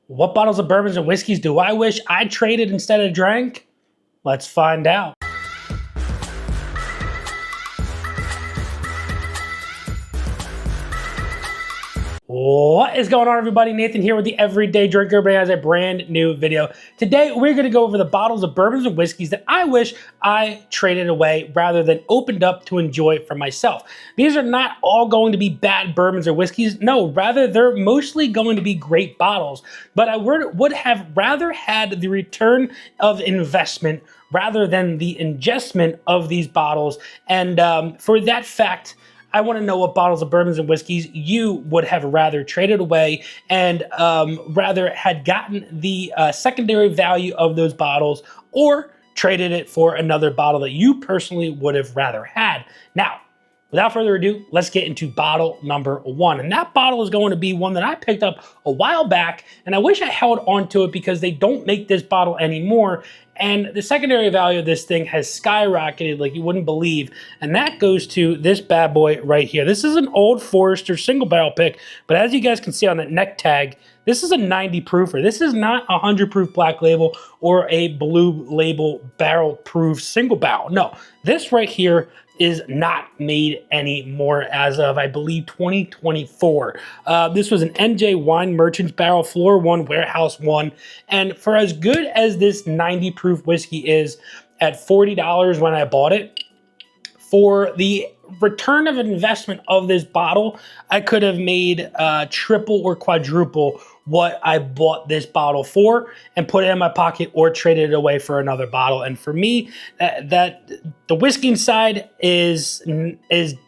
What bottles of bourbons and whiskeys do I wish I traded instead of drank? Let's find out. What is going on, everybody? Nathan here with the Everyday Drinker. Everybody has a brand new video. Today, we're going to go over the bottles of bourbons and whiskeys that I wish I traded away rather than opened up to enjoy for myself. These are not all going to be bad bourbons or whiskeys. No, rather, they're mostly going to be great bottles. But I would have rather had the return of investment rather than the ingestment of these bottles. And for that fact, I want to know what bottles of bourbons and whiskeys you would have rather traded away and rather had gotten the secondary value of those bottles or traded it for another bottle that you personally would have rather had. Now, without further ado, let's get into bottle number one. And that bottle is going to be one that I picked up a while back, and I wish I held on to it because they don't make this bottle anymore. And the secondary value of this thing has skyrocketed like you wouldn't believe. And that goes to this bad boy right here. This is an Old Forester single barrel pick, but as you guys can see on that neck tag, this is a 90 proofer. This is not a 100 proof black label or a blue label barrel proof single barrel. No, this right here is not made anymore as of, I believe, 2024. This was an NJ Wine Merchants Barrel Floor 1 Warehouse 1. And for as good as this 90 proof whiskey is at $40 when I bought it, for the return of investment of this bottle, I could have made triple or quadruple what I bought this bottle for and put it in my pocket or traded it away for another bottle. And for me, that the whiskey side is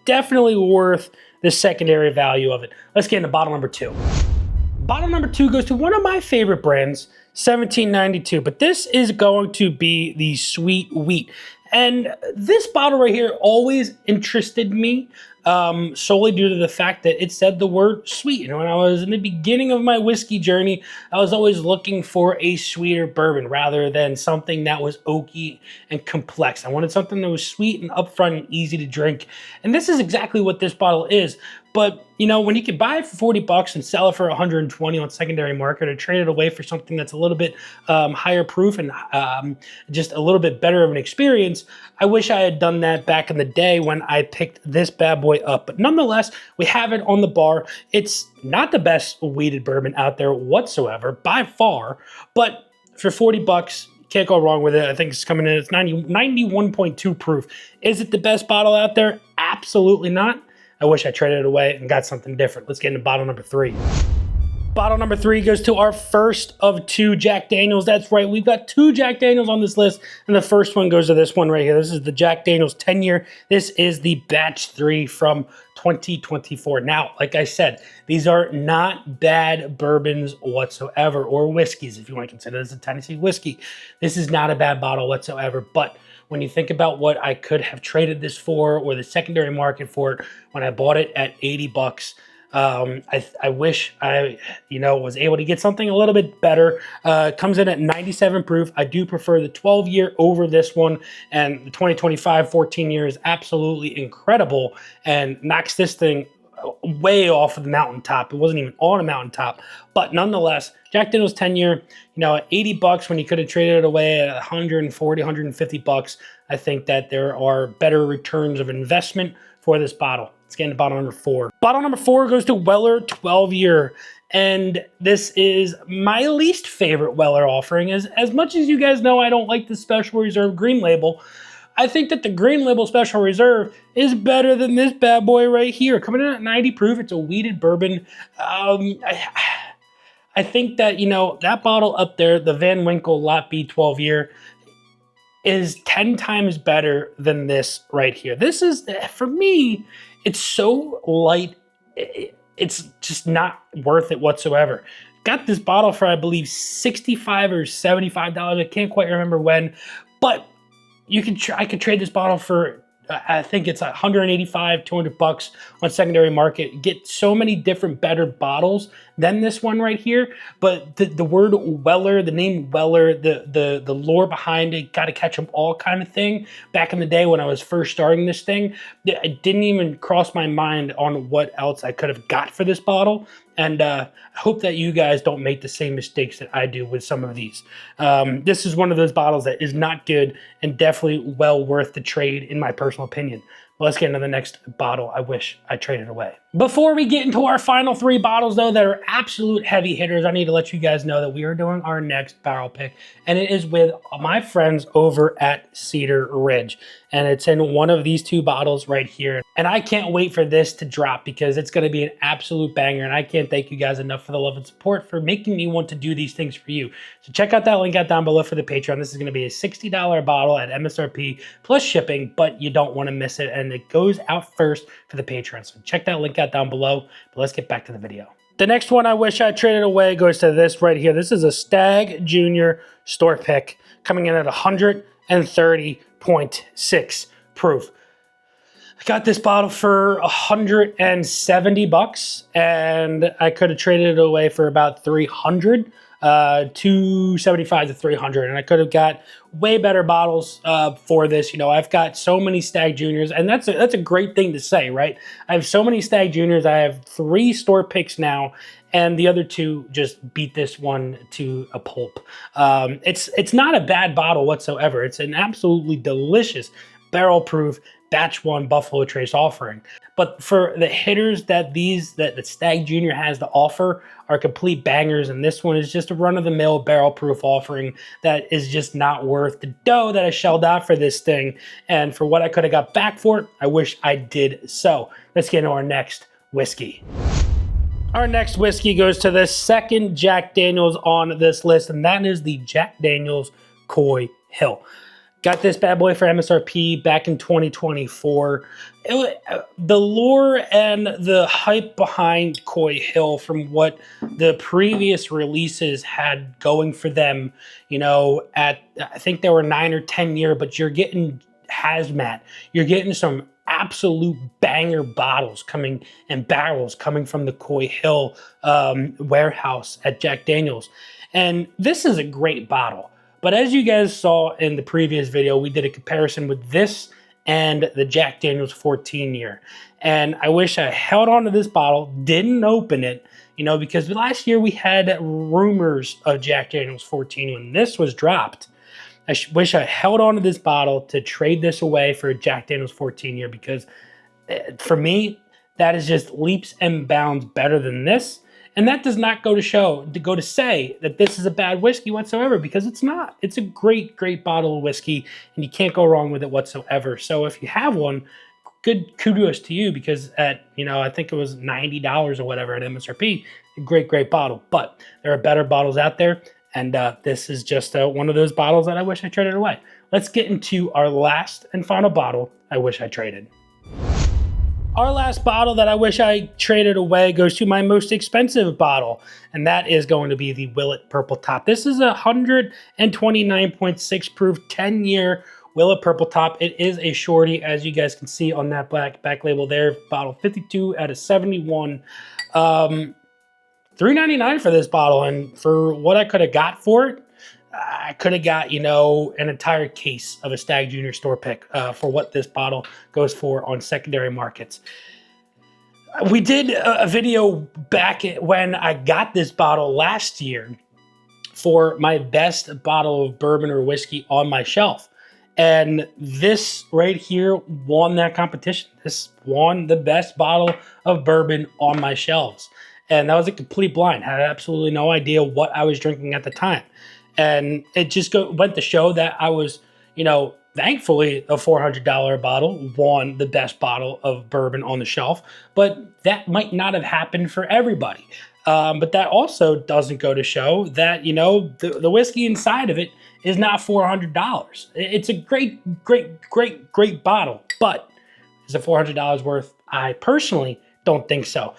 definitely worth the secondary value of it. Let's get into bottle number two. Bottle number two goes to one of my favorite brands, 1792, but this is going to be the Sweet Wheat. And this bottle right here always interested me solely due to the fact that it said the word sweet. And when I was in the beginning of my whiskey journey, I was always looking for a sweeter bourbon rather than something that was oaky and complex. I wanted something that was sweet and upfront and easy to drink. And this is exactly what this bottle is. But, you know, when you can buy it for 40 bucks and sell it for 120 on secondary market or trade it away for something that's a little bit higher proof and just a little bit better of an experience, I wish I had done that back in the day when I picked this bad boy up. But nonetheless, we have it on the bar. It's not the best wheated bourbon out there whatsoever, by far, but for 40 bucks, can't go wrong with it. I think it's coming in, it's 91.2 proof. Is it the best bottle out there? Absolutely not. I wish I traded it away and got something different. Let's get into bottle number three. Bottle number three goes to our first of two Jack Daniels. That's right, we've got two Jack Daniels on this list, and the first one goes to this one right here. This is the Jack Daniels 10-year. This is the batch 3 from 2024. Now, like I said, these are not bad bourbons whatsoever, or whiskeys, if you want to consider this a Tennessee whiskey. This is not a bad bottle whatsoever, but when you think about what I could have traded this for or the secondary market for it when I bought it at 80 bucks, I wish I, was able to get something a little bit better. Comes in at 97 proof. I do prefer the 12-year over this one, and the 2025 14-year is absolutely incredible and knocks this thing way off of the mountaintop. It wasn't even on a mountaintop, but nonetheless, Jack Daniel's 10-year, at 80 bucks when you could have traded it away at 140, 150 bucks, I think that there are better returns of investment for this bottle. Let's get into bottle number four. Bottle number four goes to Weller 12-year, and this is my least favorite Weller offering. As much as you guys know, I don't like the Special Reserve Green Label. I think that the Green Label Special Reserve is better than this bad boy right here. Coming in at 90 proof, it's a wheated bourbon. I think that, that bottle up there, the Van Winkle Lot B 12-year, is 10 times better than this right here. This is, for me, it's so light, it's just not worth it whatsoever. Got this bottle for, I believe, $65 or $75. I can't quite remember when, but I could trade this bottle for, I think it's 185, 200 bucks on secondary market. Get so many different better bottles than this one right here. But the word Weller, the name Weller, the lore behind it, got to catch them all kind of thing. Back in the day when I was first starting this thing, it didn't even cross my mind on what else I could have got for this bottle. And I hope that you guys don't make the same mistakes that I do with some of these. This is one of those bottles that is not good and definitely well worth the trade, in my personal opinion. But let's get into the next bottle I wish I traded away. Before we get into our final 3 bottles, though, that are absolute heavy hitters, I need to let you guys know that we are doing our next barrel pick, and it is with my friends over at Cedar Ridge. And it's in one of these 2 bottles right here. And I can't wait for this to drop because it's going to be an absolute banger. And I can't thank you guys enough for the love and support for making me want to do these things for you. So check out that link out down below for the Patreon. This is going to be a $60 bottle at MSRP plus shipping, but you don't want to miss it. And it goes out first for the Patreon. So check that link out down below. But let's get back to the video. The next one I wish I traded away goes to this right here. This is a Stagg Jr. store pick coming in at 130.6 proof. I got this bottle for 170 bucks, and I could have traded it away for about 300, 275 to 300, and I could have got way better bottles for this. You know, I've got so many Stagg Juniors, and that's a great thing to say, right? I have so many Stagg Juniors. I have 3 store picks now, and the other 2 just beat this one to a pulp. It's not a bad bottle whatsoever. It's an absolutely delicious barrel proof batch 1 Buffalo Trace offering. But for the hitters that the Stagg Jr. has to offer are complete bangers, and this one is just a run-of-the-mill barrel proof offering that is just not worth the dough that I shelled out for this thing. And for what I could have got back for it, I wish I did so. Let's get into our next whiskey. Our next whiskey goes to the second Jack Daniel's on this list, and that is the Jack Daniel's Coy Hill. Got this bad boy for MSRP back in 2024. The lure and the hype behind Coy Hill from what the previous releases had going for them, you know, I think they were 9 or 10 year, but you're getting hazmat. You're getting some absolute banger bottles coming and barrels coming from the Coy Hill warehouse at Jack Daniel's. And this is a great bottle. But as you guys saw in the previous video, we did a comparison with this and the Jack Daniel's 14 year. And I wish I held on to this bottle, didn't open it, you know, because last year we had rumors of Jack Daniel's 14 when this was dropped. I wish I held on to this bottle to trade this away for a Jack Daniel's 14 year, because for me, that is just leaps and bounds better than this. And that does not go to say that this is a bad whiskey whatsoever, because it's not. It's a great, great bottle of whiskey, and you can't go wrong with it whatsoever. So if you have one, good kudos to you, because at, you know, I think it was $90 or whatever at MSRP, a great, great bottle. But there are better bottles out there, and this is just one of those bottles that I wish I traded away. Let's get into our last and final bottle I wish I traded. Our last bottle that I wish I traded away goes to my most expensive bottle, and that is going to be the Willett Purple Top. This is a 129.6 proof 10-year Willett Purple Top. It is a shorty, as you guys can see on that black back label there. Bottle 52 out of 71. $3.99 for this bottle, and for what I could have got for it, I could have got, you know, an entire case of a Stagg Jr. store pick for what this bottle goes for on secondary markets. We did a video back when I got this bottle last year for my best bottle of bourbon or whiskey on my shelf. And this right here won that competition. This won the best bottle of bourbon on my shelves. And that was a complete blind. I had absolutely no idea what I was drinking at the time. And it just went to show that I was, you know, thankfully a $400 bottle won the best bottle of bourbon on the shelf. But that might not have happened for everybody. But that also doesn't go to show that, you know, the whiskey inside of it is not $400. It's a great bottle. But is it $400 worth? I personally don't think so.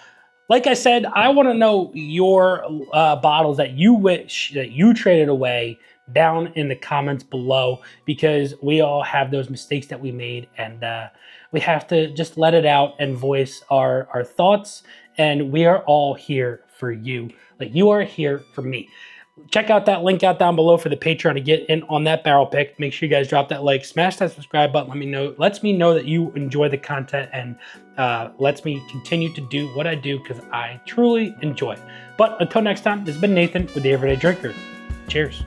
Like I said, I want to know your bottles that you wish that you traded away down in the comments below, because we all have those mistakes that we made, and we have to just let it out and voice our thoughts, and we are all here for you. Like, you are here for me. check out that link out down below for the Patreon to get in on that barrel pick. Make sure you guys drop that like, smash that subscribe button. Lets me know that you enjoy the content, and lets me continue to do what I do because I truly enjoy it. But until next time, this has been Nathan with the Everyday Drinker. Cheers.